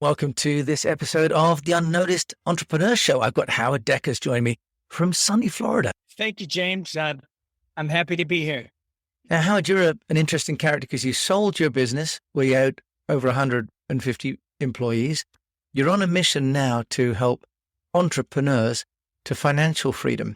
Welcome to this episode of the Unnoticed Entrepreneur Show. I've got Howard Deckers joining me from sunny Florida. Thank you, James. I'm happy to be here. Now, Howard, you're an interesting character because you sold your business where you had over 150 employees. You're on a mission now to help entrepreneurs to financial freedom.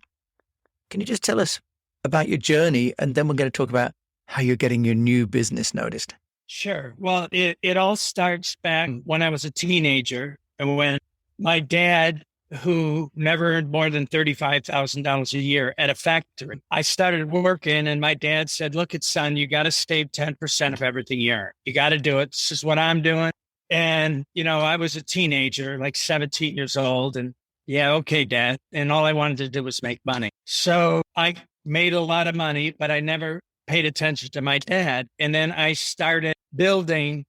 Can you just tell us about your journey? And then we're going to talk about how you're getting your new business noticed. Sure. Well, it all starts back when I was a teenager and when my dad, who never earned more than $35,000 a year at a factory, I started working and my dad said, look, son, you got to save 10% of everything you earn. You got to do it. This is what I'm doing. And, I was a teenager, like 17 years old. And yeah, okay, Dad. And all I wanted to do was make money. So I made a lot of money, but I never paid attention to my dad. And then I started building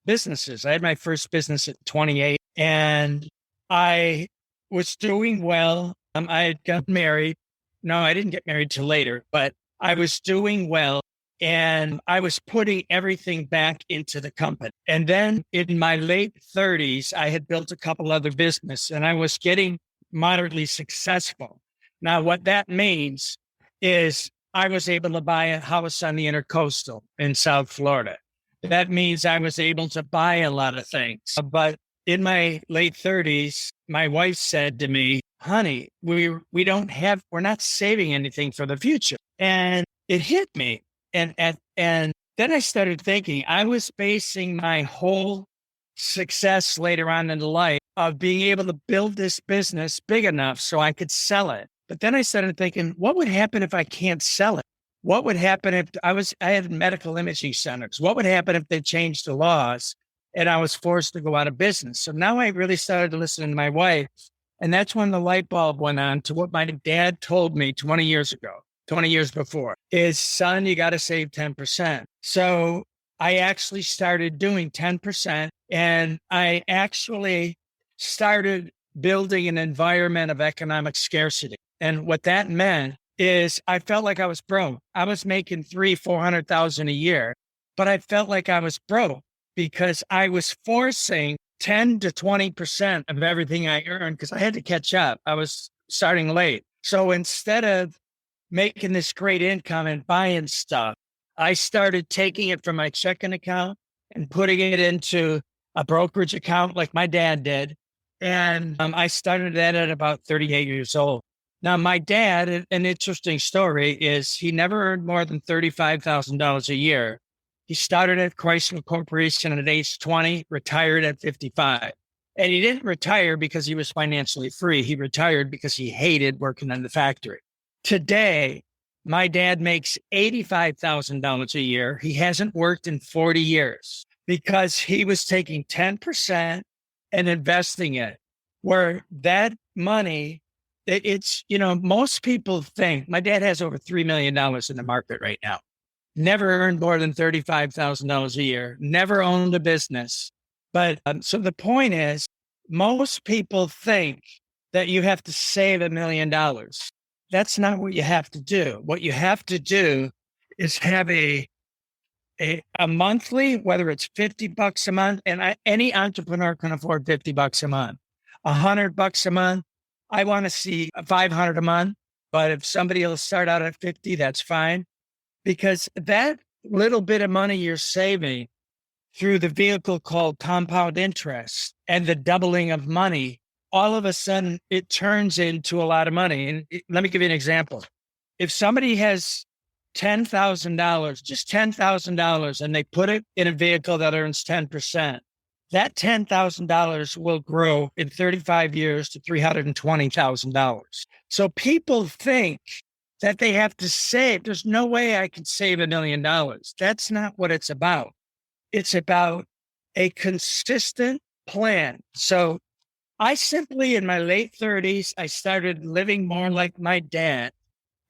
businesses. I had my first business at 28 and I was doing well. I had got married. No, I didn't get married till later, but I was doing well and I was putting everything back into the company. And then in my late 30s, I had built a couple other businesses and I was getting moderately successful. Now, what that means is I was able to buy a house on the Intercoastal in South Florida. That means I was able to buy a lot of things. But in my late 30s, my wife said to me, honey, we're not saving anything for the future. And it hit me. And then I started thinking I was basing my whole success later on in life of being able to build this business big enough so I could sell it. But then I started thinking, what would happen if I can't sell it? What would happen if I had medical imaging centers? What would happen if they changed the laws and I was forced to go out of business? So now I really started listening to my wife. And that's when the light bulb went on to what my dad told me 20 years before, is son, you got to save 10%. So I actually started doing 10% and I actually started building an environment of economic scarcity. And what that meant is I felt like I was broke. I was making $400,000 a year, but I felt like I was broke because I was forcing 10 to 20% of everything I earned because I had to catch up. I was starting late. So instead of making this great income and buying stuff, I started taking it from my checking account and putting it into a brokerage account like my dad did. And I started that at about 38 years old. Now, my dad, an interesting story is he never earned more than $35,000 a year. He started at Chrysler Corporation at age 20, retired at 55. And he didn't retire because he was financially free. He retired because he hated working in the factory. Today, my dad makes $85,000 a year. He hasn't worked in 40 years because he was taking 10% and investing it, where that money, most people think my dad has over $3 million in the market right now, never earned more than $35,000 a year, never owned a business. But so the point is, most people think that you have to save $1 million. That's not what you have to do. What you have to do is have a monthly, whether it's $50 a month, and any entrepreneur can afford $50 a month, $100 a month. I want to see 500 a month, but if somebody will start out at 50, that's fine. Because that little bit of money you're saving through the vehicle called compound interest and the doubling of money, all of a sudden it turns into a lot of money. And let me give you an example. If somebody has $10,000, just $10,000, and they put it in a vehicle that earns 10%, that $10,000 will grow in 35 years to $320,000. So people think that they have to save. There's no way I can save $1 million. That's not what it's about. It's about a consistent plan. So I simply, in my late 30s, I started living more like my dad,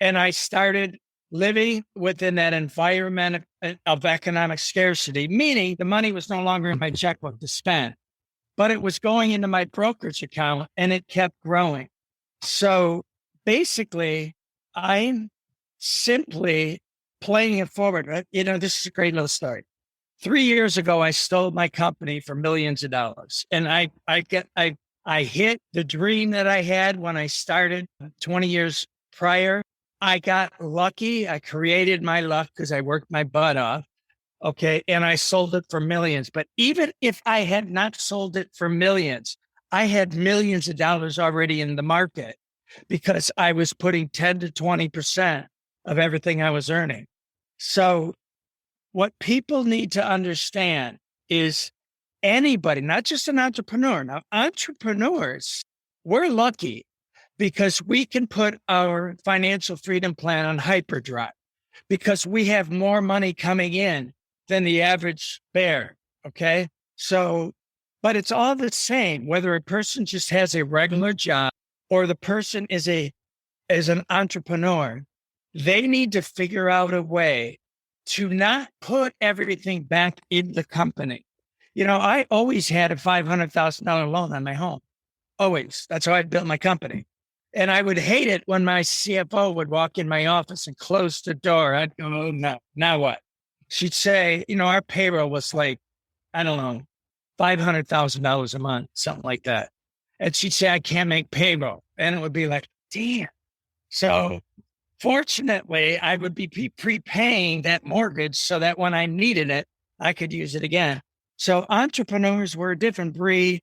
and I started living within that environment of economic scarcity, meaning the money was no longer in my checkbook to spend, but it was going into my brokerage account and it kept growing. So basically, I'm simply playing it forward. Right? This is a great little story. 3 years ago, I stole my company for millions of dollars. And I hit the dream that I had when I started 20 years prior. I got lucky. I created my luck because I worked my butt off. Okay. And I sold it for millions. But even if I had not sold it for millions, I had millions of dollars already in the market because I was putting 10 to 20% of everything I was earning. So what people need to understand is anybody, not just an entrepreneur. Now, entrepreneurs, we're lucky because we can put our financial freedom plan on hyperdrive because we have more money coming in than the average bear. Okay. So, but it's all the same, whether a person just has a regular job or the person is an entrepreneur, they need to figure out a way to not put everything back in the company. I always had a $500,000 loan on my home. Always. That's how I built my company. And I would hate it when my CFO would walk in my office and close the door. I'd go, oh, no, now what? She'd say, our payroll was like, I don't know, $500,000 a month, something like that. And she'd say, I can't make payroll. And it would be like, damn. So fortunately, I would be prepaying that mortgage so that when I needed it, I could use it again. So entrepreneurs were a different breed.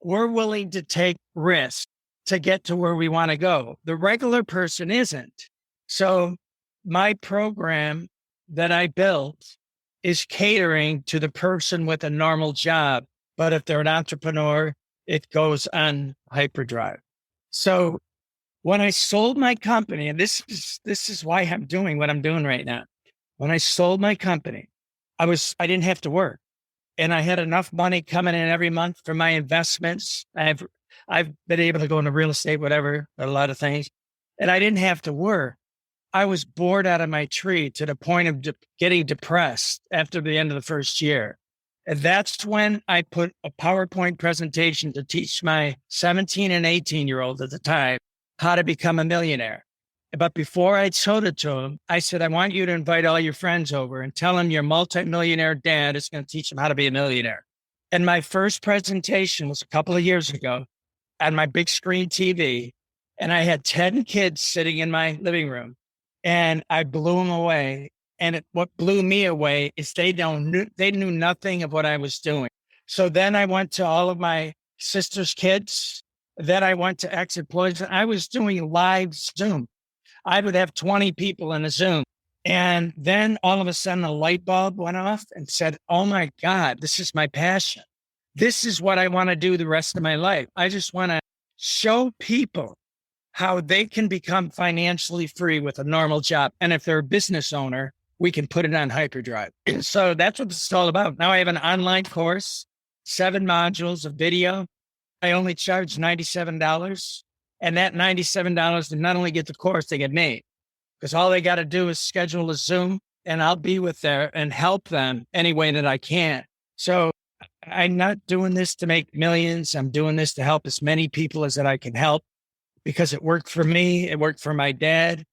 We're willing to take risks to get to where we want to go. The regular person isn't. So my program that I built is catering to the person with a normal job. But if they're an entrepreneur, it goes on hyperdrive. So when I sold my company, and this is why I'm doing what I'm doing right now. When I sold my company, I didn't have to work. And I had enough money coming in every month for my investments. I've been able to go into real estate, whatever, a lot of things. And I didn't have to work. I was bored out of my tree to the point of getting depressed after the end of the first year. And that's when I put a PowerPoint presentation to teach my 17 and 18-year-old at the time how to become a millionaire. But before I showed it to him, I said, I want you to invite all your friends over and tell them your multimillionaire dad is going to teach them how to be a millionaire. And my first presentation was a couple of years ago on my big screen TV. And I had 10 kids sitting in my living room and I blew them away. And what blew me away is they knew nothing of what I was doing. So then I went to all of my sister's kids. Then I went to ex-employees. I was doing live Zoom. I would have 20 people in a Zoom. And then all of a sudden a light bulb went off and said, oh my God, this is my passion. This is what I want to do the rest of my life. I just want to show people how they can become financially free with a normal job. And if they're a business owner, we can put it on hyperdrive. So that's what this is all about. Now I have an online course, 7 modules of video. I only charge $97. And that $97 to not only get the course, they get me. Because all they got to do is schedule a Zoom and I'll be with there and help them any way that I can. So I'm not doing this to make millions. I'm doing this to help as many people as that I can help because it worked for me. It worked for my dad.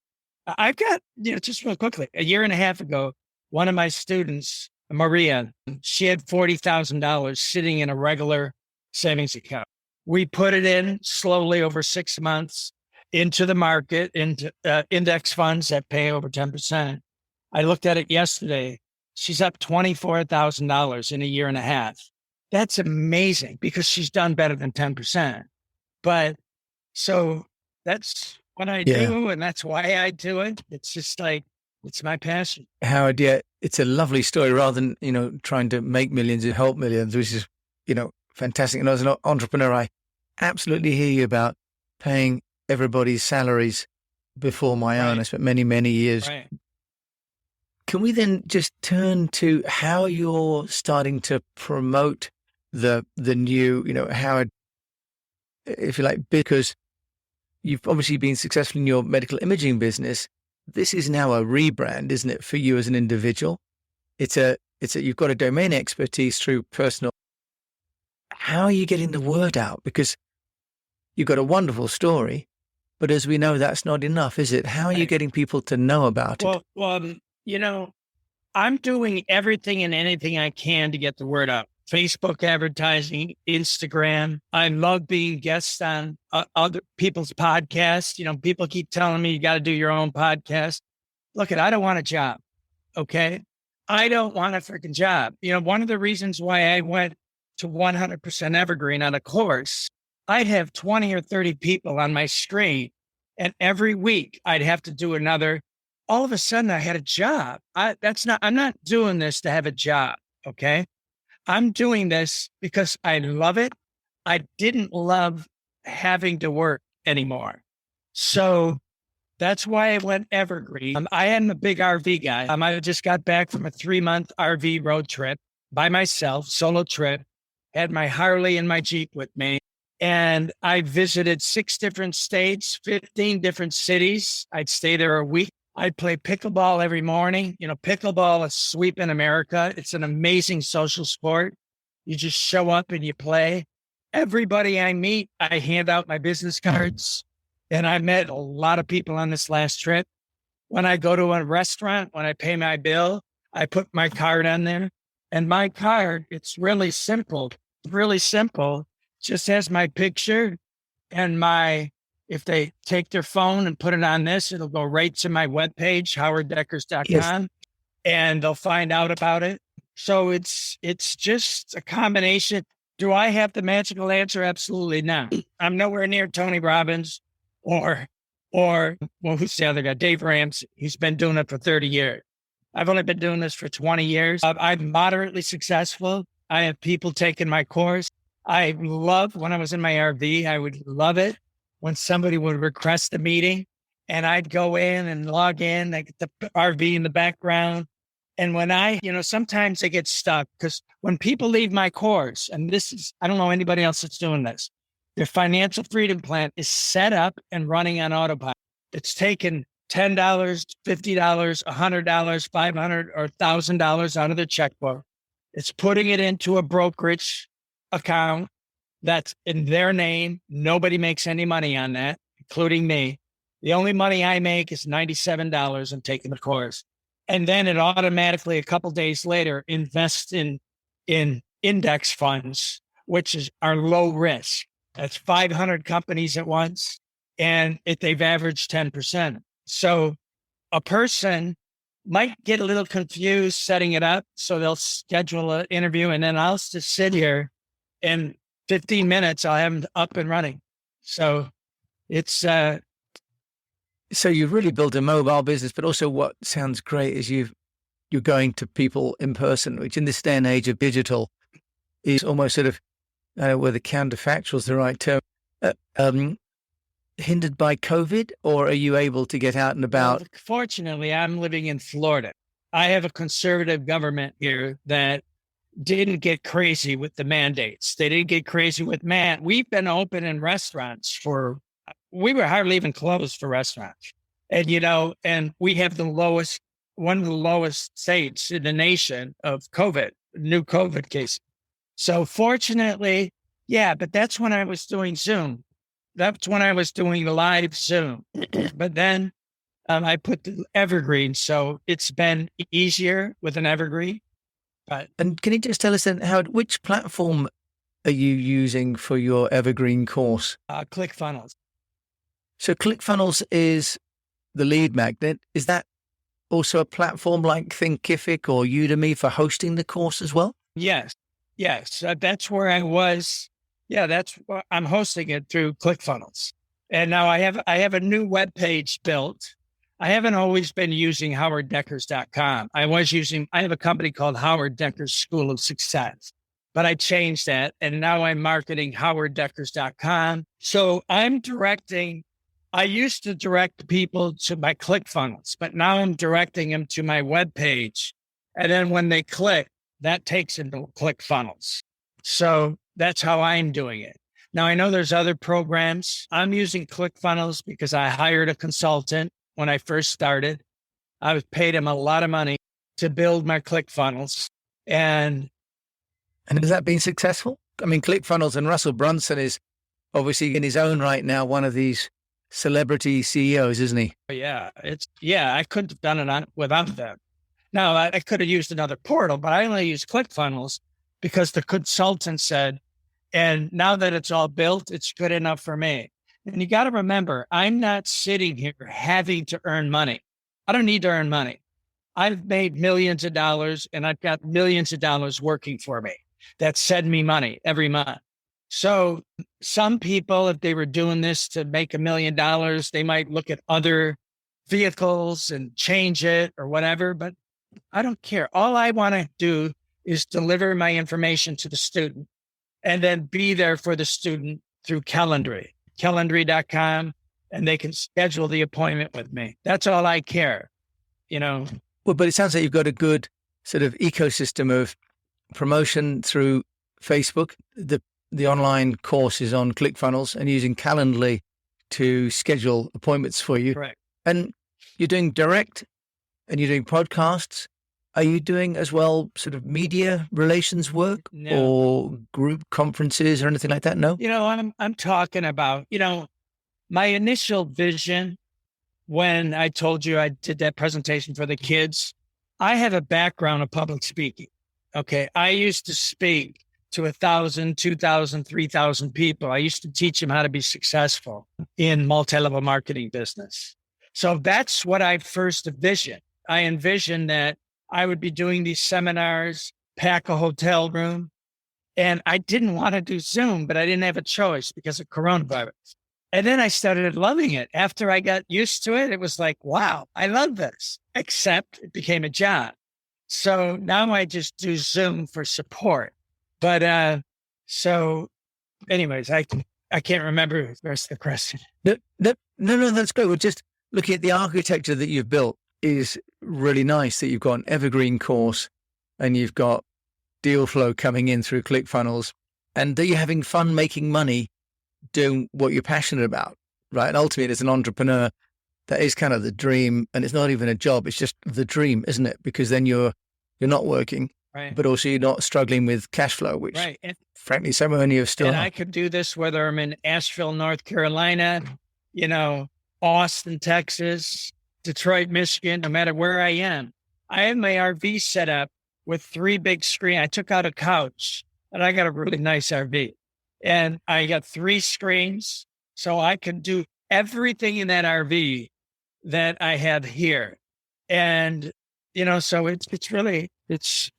I've got, just real quickly, a year and a half ago, one of my students, Maria, she had $40,000 sitting in a regular savings account. We put it in slowly over 6 months into the market, into index funds that pay over 10%. I looked at it yesterday. She's up $24,000 in a year and a half. That's amazing because she's done better than 10%. But so that's what I do, and that's why I do it. It's just like, it's my passion. Howard, it's a lovely story rather than, trying to make millions and help millions, which is, fantastic. And as an entrepreneur, I absolutely hear you about paying everybody's salaries before my own. I spent many, many years. Right. Can we then just turn to how you're starting to promote the new, Howard, if you like, because you've obviously been successful in your medical imaging business. This is now a rebrand, isn't it, for you as an individual? You've got a domain expertise through personal. How are you getting the word out? Because you've got a wonderful story, but as we know, that's not enough, is it? How are you getting people to know about it? Well, I'm doing everything and anything I can to get the word out. Facebook advertising, Instagram. I love being guests on other people's podcasts. People keep telling me you got to do your own podcast. Look, I don't want a job. Okay. I don't want a freaking job. One of the reasons why I went to 100% Evergreen on a course, I'd have 20 or 30 people on my screen. And every week I'd have to do another. All of a sudden I had a job. I'm not doing this to have a job. Okay. I'm doing this because I love it. I didn't love having to work anymore. So that's why I went Evergreen. I am a big RV guy. I just got back from a 3-month RV road trip by myself, solo trip, had my Harley and my Jeep with me. And I visited 6 different states, 15 different cities. I'd stay there a week. I'd play pickleball every morning. Pickleball is sweeping America. It's an amazing social sport. You just show up and you play. Everybody I meet, I hand out my business cards. And I met a lot of people on this last trip. When I go to a restaurant, when I pay my bill, I put my card on there. And my card, it's really simple, just has my picture and if they take their phone and put it on this, it'll go right to my webpage, howarddeckers.com, yes, and they'll find out about it. So it's just a combination. Do I have the magical answer? Absolutely not. I'm nowhere near Tony Robbins or who's the other guy? Dave Ramsey. He's been doing it for 30 years. I've only been doing this for 20 years. I'm moderately successful. I have people taking my course. I love when I was in my RV, I would love it when somebody would request a meeting and I'd go in and log in, I get the RV in the background. And when sometimes I get stuck because when people leave my course, and I don't know anybody else that's doing this, their financial freedom plan is set up and running on autopilot. It's taken $10, $50, $100, $500, or $1,000 out of their checkbook. It's putting it into a brokerage account that's in their name. Nobody makes any money on that, including me. The only money I make is $97 in taking the course. And then it automatically, a couple of days later, invests in index funds, which are low risk. That's 500 companies at once. And they've averaged 10%. So a person might get a little confused setting it up. So they'll schedule an interview and then I'll just sit here in 15 minutes, I'll have them up and running. So it's, so you've really built a mobile business, but also what sounds great is you're going to people in person, which in this day and age of digital is almost sort of, I don't know whether counterfactual is the right term, hindered by COVID, or are you able to get out and about? Well, fortunately, I'm living in Florida. I have a conservative government here that didn't get crazy with the mandates. They didn't get crazy with we've been open in restaurants we were hardly even closed for restaurants. And, and we have one of the lowest states in the nation of new COVID cases. So fortunately, yeah, but that's when I was doing Zoom. That's when I was doing live Zoom. But then I put the Evergreen. So it's been easier with an Evergreen. And can you just tell us then, Howard, which platform are you using for your Evergreen course? ClickFunnels. So ClickFunnels is the lead magnet. Is that also a platform like Thinkific or Udemy for hosting the course as well? Yes. That's where I was. Yeah, that's where I'm hosting it through ClickFunnels. And now I have a new webpage built. I haven't always been using howarddeckers.com. I have a company called Howard Deckers School of Success, but I changed that. And now I'm marketing howarddeckers.com. So I used to direct people to my ClickFunnels, but now I'm directing them to my webpage. And then when they click, that takes them to ClickFunnels. So that's how I'm doing it. Now, I know there's other programs. I'm using ClickFunnels because I hired a consultant when I first started. I was paid him a lot of money to build my ClickFunnels. And has that been successful? I mean, ClickFunnels, and Russell Brunson is obviously in his own right now one of these celebrity CEOs, isn't he? Yeah, I couldn't have done it without them. Now, I could have used another portal, but I only used ClickFunnels because the consultant said, and now that it's all built, it's good enough for me. And you got to remember, I'm not sitting here having to earn money. I don't need to earn money. I've made millions of dollars and I've got millions of dollars working for me that send me money every month. So some people, if they were doing this to make $1 million, they might look at other vehicles and change it or whatever, but I don't care. All I want to do is deliver my information to the student and then be there for the student through Calendly.com, and they can schedule the appointment with me. That's all I care, Well, but it sounds like you've got a good sort of ecosystem of promotion through Facebook, the online courses on ClickFunnels, and using Calendly to schedule appointments for you. Correct. And you're doing direct and you're doing podcasts. Are you doing as well sort of media relations work or group conferences or anything like that? No? I'm talking about, my initial vision when I told you I did that presentation for the kids, I have a background of public speaking. Okay. I used to speak to 1,000, 2,000, 3,000 people. I used to teach them how to be successful in multi-level marketing business. So that's what I first envisioned. I envisioned that I would be doing these seminars, pack a hotel room. And I didn't want to do Zoom, but I didn't have a choice because of coronavirus. And then I started loving it. After I got used to it, it was like, wow, I love this, except it became a job. So now I just do Zoom for support. But so anyways, I can't remember the rest of the question. No, that's great. Well, just looking at the architecture that you've built is really nice, that you've got an evergreen course and you've got deal flow coming in through ClickFunnels, and that you're having fun making money doing what you're passionate about, right? And ultimately, as an entrepreneur, that is kind of the dream, and it's not even a job. It's just the dream, isn't it? Because then you're not working, right, but also you're not struggling with cash flow, which frankly, so many of still and are. I could do this whether I'm in Asheville, North Carolina, Austin, Texas, Detroit, Michigan, no matter where I am. I have my RV set up with 3 big screens. I took out a couch and I got a really nice RV, and I got 3 screens. So I can do everything in that RV that I have here. And, so it's really, it's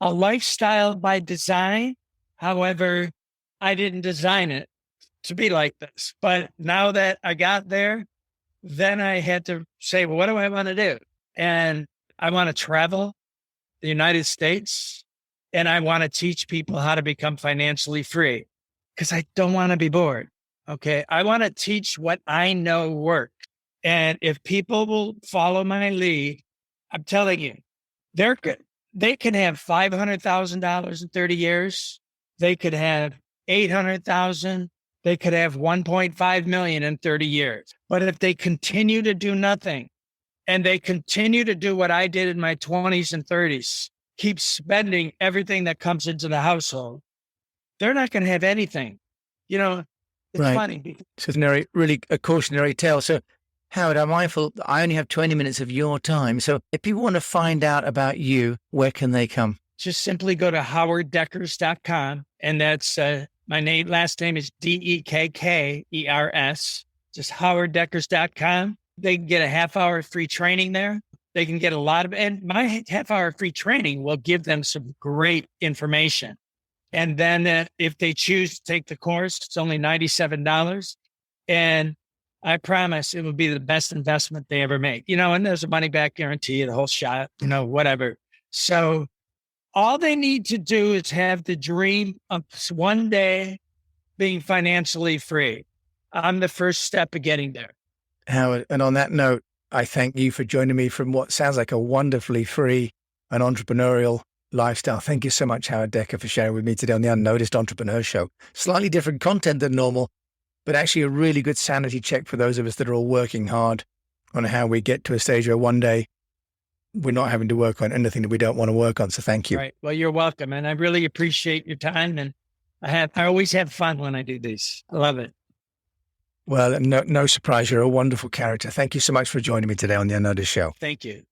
a lifestyle by design. However, I didn't design it to be like this, but now that I got there, then I had to say, well, what do I want to do? And I want to travel the United States, and I want to teach people how to become financially free because I don't want to be bored. Okay. I want to teach what I know works. And if people will follow my lead, I'm telling you, they're good. They can have $500,000 in 30 years. They could have 800,000. They could have 1.5 million in 30 years. But if they continue to do nothing and they continue to do what I did in my 20s and 30s, keep spending everything that comes into the household, they're not going to have anything. It's funny. So it's really a cautionary tale. So Howard, I'm mindful I only have 20 minutes of your time. So if people want to find out about you, where can they come? Just simply go to howarddekkers.com. And that's my last name is Dekkers, just howarddekkers.com. They can get a half-hour free training there. They can get and my half-hour free training will give them some great information. And then if they choose to take the course, it's only $97. And I promise it will be the best investment they ever make, and there's a money back guarantee, the whole shot, whatever. So all they need to do is have the dream of one day being financially free. I'm the first step of getting there. Howard, and on that note, I thank you for joining me from what sounds like a wonderfully free and entrepreneurial lifestyle. Thank you so much, Howard Dekker, for sharing with me today on the Unnoticed Entrepreneur Show. Slightly different content than normal, but actually a really good sanity check for those of us that are all working hard on how we get to a stage where one day we're not having to work on anything that we don't want to work on. So thank you. Right. Well, you're welcome. And I really appreciate your time. And I always have fun when I do these. I love it. Well, no surprise. You're a wonderful character. Thank you so much for joining me today on the Unnoticed Show. Thank you.